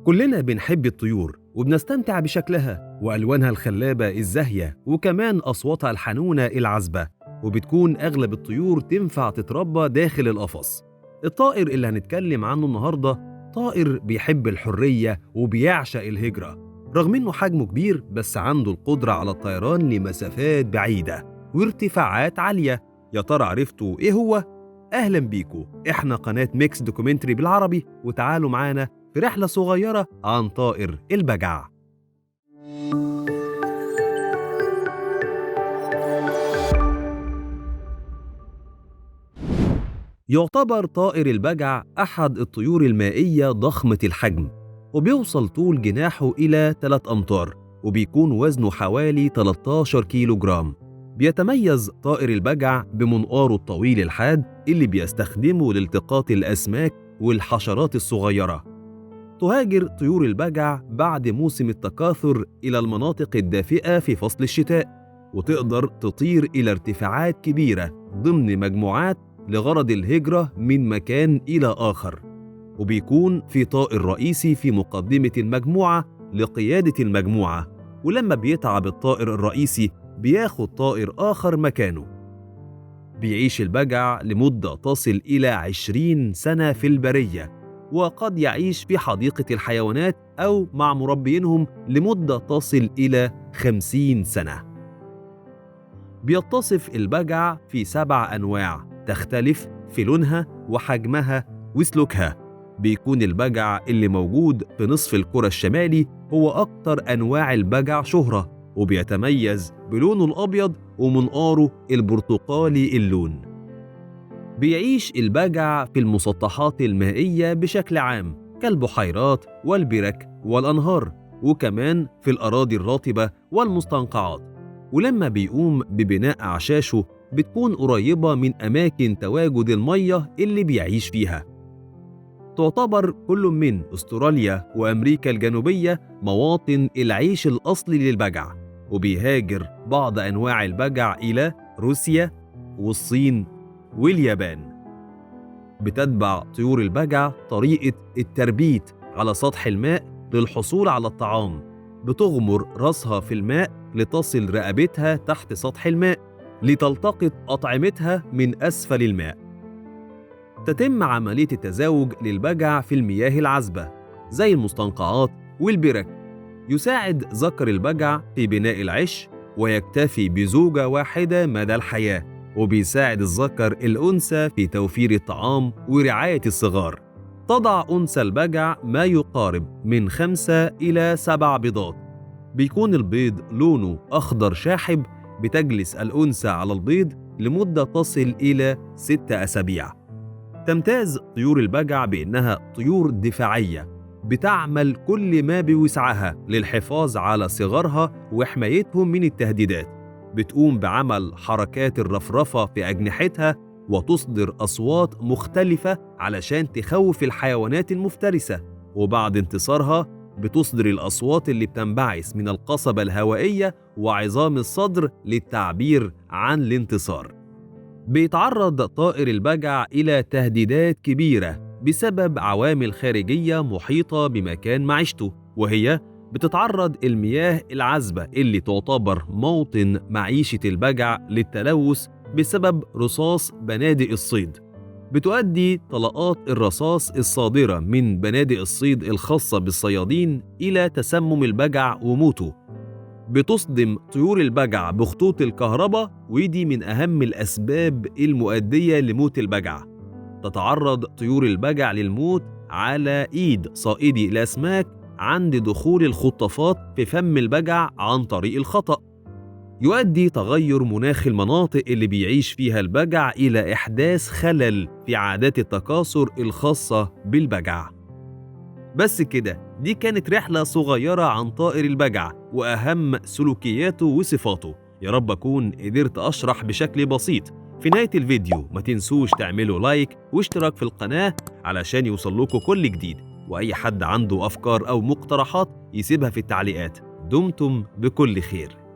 كلنا بنحب الطيور وبنستمتع بشكلها وألوانها الخلابة الزاهية وكمان أصواتها الحنونة العذبة، وبتكون أغلب الطيور تنفع تتربى داخل القفص. الطائر اللي هنتكلم عنه النهاردة طائر بيحب الحرية وبيعشق الهجرة، رغم إنه حجمه كبير بس عنده القدرة على الطيران لمسافات بعيدة وارتفاعات عالية. يا ترى عرفتوا إيه هو؟ أهلا بيكم، إحنا قناة ميكس دوكيومنتري بالعربي، وتعالوا معانا في رحلة صغيرة عن طائر البجع. يعتبر طائر البجع أحد الطيور المائية ضخمة الحجم، وبيوصل طول جناحه إلى 3 أمتار، وبيكون وزنه حوالي 13 كيلو جرام. بيتميز طائر البجع بمنقاره الطويل الحاد اللي بيستخدمه لالتقاط الأسماك والحشرات الصغيرة. تهاجر طيور البجع بعد موسم التكاثر إلى المناطق الدافئة في فصل الشتاء، وتقدر تطير إلى ارتفاعات كبيرة ضمن مجموعات لغرض الهجرة من مكان إلى آخر. وبيكون في طائر رئيسي في مقدمة المجموعة لقيادة المجموعة، ولما بيتعب الطائر الرئيسي بياخد طائر آخر مكانه. بيعيش البجع لمدة تصل إلى 20 سنة في البرية، وقد يعيش في حديقة الحيوانات أو مع مربينهم لمدة تصل إلى 50 سنة. بيتصف البجع في 7 أنواع تختلف في لونها وحجمها وسلوكها. بيكون البجع اللي موجود في نصف الكرة الشمالي هو أكتر أنواع البجع شهرة، وبيتميز بلونه الأبيض ومنقاره البرتقالي اللون. بيعيش البجع في المسطحات المائية بشكل عام كالبحيرات والبرك والأنهار، وكمان في الأراضي الرطبة والمستنقعات. ولما بيقوم ببناء أعشاشه بتكون قريبة من أماكن تواجد المية اللي بيعيش فيها. تعتبر كل من أستراليا وأمريكا الجنوبية مواطن العيش الأصلي للبجع، وبيهاجر بعض أنواع البجع إلى روسيا والصين واليابان. بتتبع طيور البجع طريقة التربيت على سطح الماء للحصول على الطعام. بتغمر رأسها في الماء لتصل رقبتها تحت سطح الماء لتلتقط أطعمتها من أسفل الماء. تتم عملية التزاوج للبجع في المياه العذبة زي المستنقعات والبرك. يساعد ذكر البجع في بناء العش ويكتفي بزوجة واحدة مدى الحياة، وبيساعد الذكر الأنثى في توفير الطعام ورعاية الصغار. تضع أنثى البجع ما يقارب من 5 إلى 7 بيضات. بيكون البيض لونه أخضر شاحب. بتجلس الأنثى على البيض لمدة تصل إلى 6 أسابيع. تمتاز طيور البجع بأنها طيور دفاعية، بتعمل كل ما بوسعها للحفاظ على صغارها وحمايتهم من التهديدات. بتقوم بعمل حركات الرفرفة في أجنحتها وتصدر أصوات مختلفة علشان تخوف الحيوانات المفترسة. وبعد انتصارها بتصدر الأصوات اللي بتنبعث من القصبة الهوائية وعظام الصدر للتعبير عن الانتصار. بيتعرض طائر البجع إلى تهديدات كبيرة بسبب عوامل خارجية محيطة بمكان معيشته، وهي بتتعرض المياه العذبة اللي تعتبر موطن معيشة البجع للتلوث بسبب رصاص بنادق الصيد. بتؤدي طلقات الرصاص الصادرة من بنادق الصيد الخاصة بالصيادين إلى تسمم البجع وموته. بتصدم طيور البجع بخطوط الكهرباء، ودي من أهم الأسباب المؤدية لموت البجع. تتعرض طيور البجع للموت على إيد صائدي الأسماك عند دخول الخطافات في فم البجع عن طريق الخطأ. يؤدي تغير مناخ المناطق اللي بيعيش فيها البجع إلى إحداث خلل في عادات التكاثر الخاصة بالبجع. بس كده، دي كانت رحلة صغيرة عن طائر البجع وأهم سلوكياته وصفاته. يا رب أكون قدرت أشرح بشكل بسيط. في نهاية الفيديو ما تنسوش تعملوا لايك واشتراك في القناة علشان يوصل لكم كل جديد، وأي حد عنده أفكار أو مقترحات يسيبها في التعليقات. دمتم بكل خير.